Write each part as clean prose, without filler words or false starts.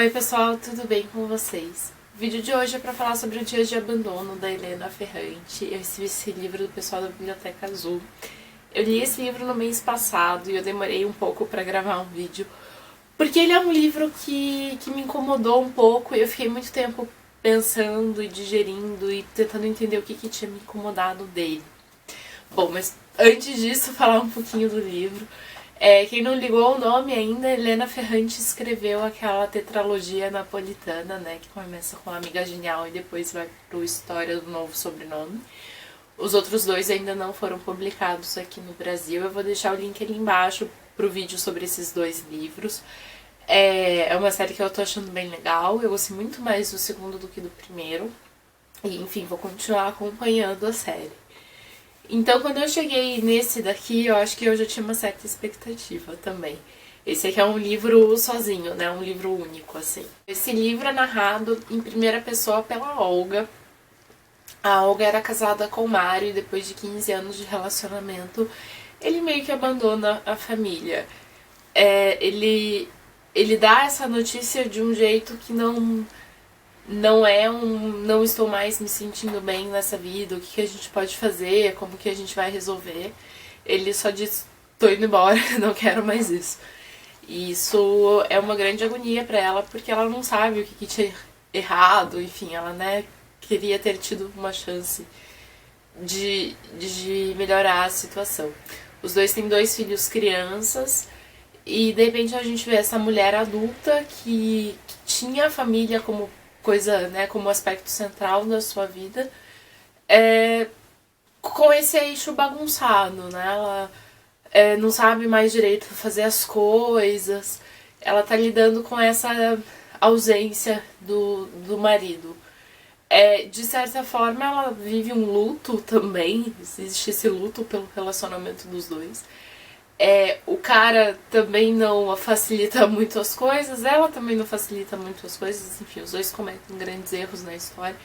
Oi pessoal, tudo bem com vocês? O vídeo de hoje é para falar sobre o Dias de Abandono, da Helena Ferrante. Eu recebi esse livro do pessoal da Biblioteca Azul. Eu li esse livro no mês passado e eu demorei um pouco para gravar um vídeo, porque ele é um livro que me incomodou um pouco e eu fiquei muito tempo pensando e digerindo e tentando entender o que tinha me incomodado dele. Bom, mas antes disso, falar um pouquinho do livro. Quem não ligou o nome ainda, Helena Ferrante escreveu aquela tetralogia napolitana, né, que começa com a Amiga Genial e depois vai pro História do Novo Sobrenome. Os outros dois ainda não foram publicados aqui no Brasil. Eu vou deixar o link ali embaixo pro vídeo sobre esses dois livros. É uma série que eu tô achando bem legal. Eu gostei muito mais do segundo do que do primeiro. E, enfim, vou continuar acompanhando a série. Então, quando eu cheguei nesse daqui, eu acho que eu já tinha uma certa expectativa também. Esse aqui é um livro sozinho, né? Um livro único, assim. Esse livro é narrado em primeira pessoa pela Olga. A Olga era casada com o Mário e depois de 15 anos de relacionamento, ele meio que abandona a família. Ele dá essa notícia de um jeito que não estou mais me sentindo bem nessa vida, o que a gente pode fazer, como que a gente vai resolver. Ele só diz, tô indo embora, não quero mais isso. E isso é uma grande agonia pra ela, porque ela não sabe o que tinha errado, enfim, ela, né, queria ter tido uma chance de melhorar a situação. Os dois têm 2 filhos crianças, e de repente a gente vê essa mulher adulta que tinha a família como coisa, né, como aspecto central da sua vida, com esse eixo bagunçado, né, ela não sabe mais direito fazer as coisas, ela tá lidando com essa ausência do marido. De certa forma ela vive um luto também, existe esse luto pelo relacionamento dos dois. O cara também não facilita muito as coisas, ela também não facilita muito as coisas, enfim, os dois cometem grandes erros na história.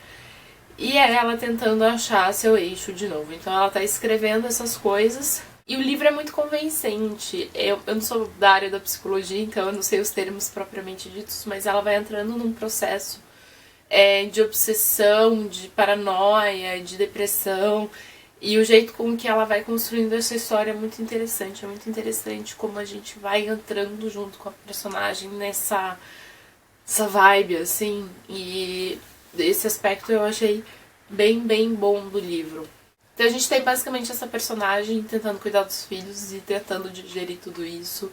E é ela tentando achar seu eixo de novo. Então ela tá escrevendo essas coisas. E o livro é muito convincente. Eu não sou da área da psicologia, então eu não sei os termos propriamente ditos, mas ela vai entrando num processo de obsessão, de paranoia, de depressão. E o jeito com que ela vai construindo essa história é muito interessante como a gente vai entrando junto com a personagem nessa vibe, assim, e esse aspecto eu achei bem bom do livro. Então a gente tem basicamente essa personagem tentando cuidar dos filhos e tentando digerir tudo isso,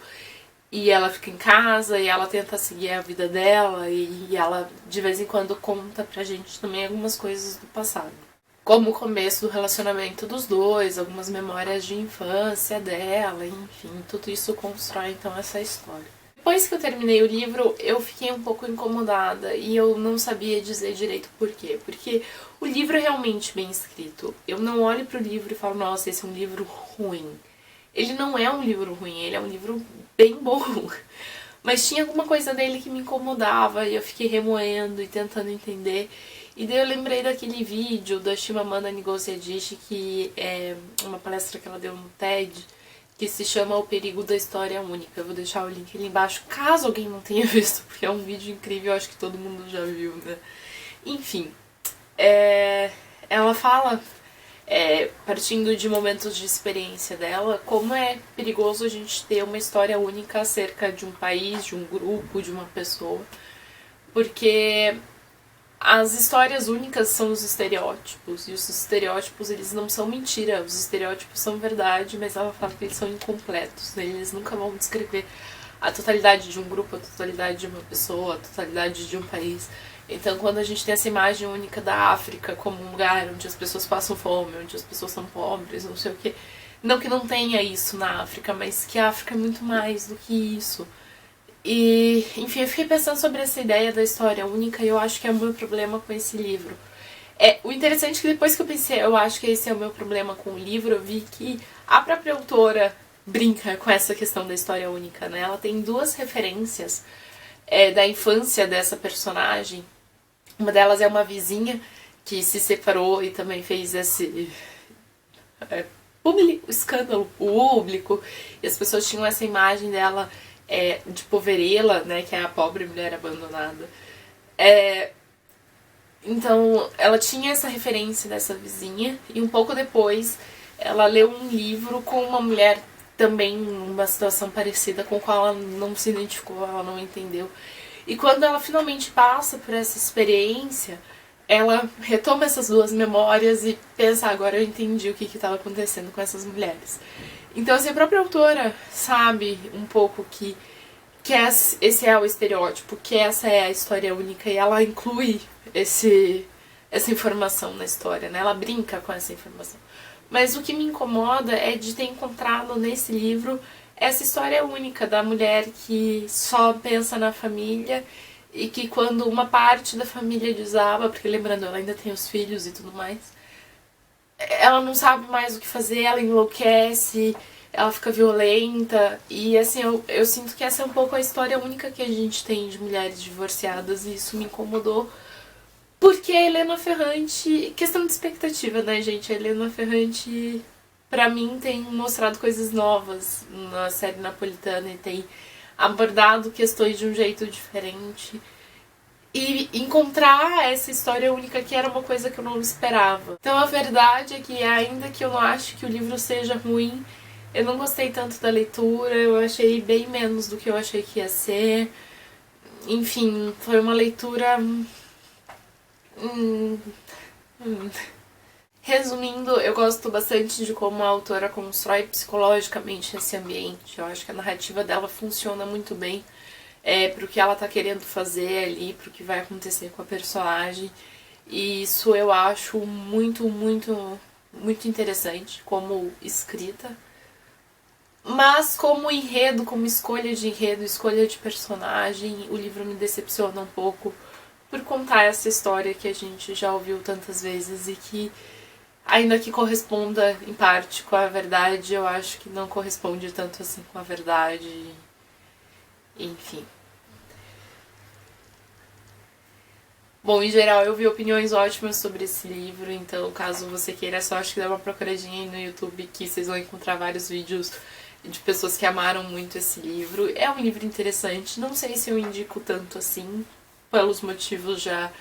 e ela fica em casa e ela tenta seguir a vida dela, e ela de vez em quando conta pra gente também algumas coisas do passado. Como o começo do relacionamento dos dois, algumas memórias de infância dela, enfim, tudo isso constrói então essa história. Depois que eu terminei o livro, eu fiquei um pouco incomodada e eu não sabia dizer direito por quê. Porque o livro é realmente bem escrito. Eu não olho pro livro e falo, nossa, esse é um livro ruim. Ele não é um livro ruim, ele é um livro bem bom. Mas tinha alguma coisa dele que me incomodava e eu fiquei remoendo e tentando entender. E daí eu lembrei daquele vídeo da Chimamanda Ngozi Adichie, que é uma palestra que ela deu no TED, que se chama O Perigo da História Única. Eu vou deixar o link ali embaixo, caso alguém não tenha visto, porque é um vídeo incrível, eu acho que todo mundo já viu, né? Enfim, ela fala, partindo de momentos de experiência dela, como é perigoso a gente ter uma história única acerca de um país, de um grupo, de uma pessoa, porque as histórias únicas são os estereótipos, e os estereótipos, eles não são mentira, os estereótipos são verdade, mas ela fala que eles são incompletos, né? Eles nunca vão descrever a totalidade de um grupo, a totalidade de uma pessoa, a totalidade de um país. Então quando a gente tem essa imagem única da África como um lugar onde as pessoas passam fome, onde as pessoas são pobres, não sei o que, não que não tenha isso na África, mas que a África é muito mais do que isso. E, enfim, eu fiquei pensando sobre essa ideia da história única e eu acho que é o meu problema com esse livro. O interessante é que depois que eu pensei, eu acho que esse é o meu problema com o livro, eu vi que a própria autora brinca com essa questão da história única, né? Ela tem 2 referências da infância dessa personagem. Uma delas é uma vizinha que se separou e também fez esse escândalo público, e as pessoas tinham essa imagem dela de Poverela, né, que é a pobre mulher abandonada. Então, ela tinha essa referência dessa vizinha, e um pouco depois ela leu um livro com uma mulher também numa situação parecida, com a qual ela não se identificou, ela não entendeu. E quando ela finalmente passa por essa experiência, ela retoma essas duas memórias e pensa, agora eu entendi o que estava acontecendo com essas mulheres. Então, assim, a própria autora sabe um pouco que esse é o estereótipo, que essa é a história única, e ela inclui essa informação na história, né? Ela brinca com essa informação. Mas o que me incomoda é de ter encontrado nesse livro essa história única da mulher que só pensa na família e que quando uma parte da família desaba, porque lembrando, ela ainda tem os filhos e tudo mais, ela não sabe mais o que fazer, ela enlouquece, ela fica violenta, e assim, eu sinto que essa é um pouco a história única que a gente tem de mulheres divorciadas, e isso me incomodou, porque a Helena Ferrante, questão de expectativa, né, gente, a Helena Ferrante, pra mim, tem mostrado coisas novas na série napolitana, e tem abordado questões de um jeito diferente, e encontrar essa história única que era uma coisa que eu não esperava. Então a verdade é que, ainda que eu não ache que o livro seja ruim, eu não gostei tanto da leitura, eu achei bem menos do que eu achei que ia ser. Enfim, foi uma leitura... Resumindo, eu gosto bastante de como a autora constrói psicologicamente esse ambiente. Eu acho que a narrativa dela funciona muito bem pro que ela tá querendo fazer ali, pro que vai acontecer com a personagem. E isso eu acho muito, muito, muito interessante como escrita. Mas como enredo, como escolha de enredo, escolha de personagem, o livro me decepciona um pouco por contar essa história que a gente já ouviu tantas vezes e que, ainda que corresponda em parte com a verdade, eu acho que não corresponde tanto assim com a verdade. Enfim. Bom, em geral eu vi opiniões ótimas sobre esse livro, então caso você queira, só acho que dá uma procuradinha aí no YouTube que vocês vão encontrar vários vídeos de pessoas que amaram muito esse livro. É um livro interessante, não sei se eu indico tanto assim, pelos motivos já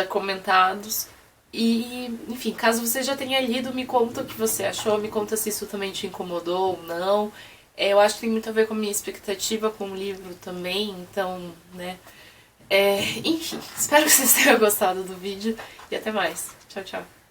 comentados. E, enfim, caso você já tenha lido, me conta o que você achou, me conta se isso também te incomodou ou não. Eu acho que tem muito a ver com a minha expectativa com o livro também, então, né... enfim, espero que vocês tenham gostado do vídeo e até mais. Tchau, tchau.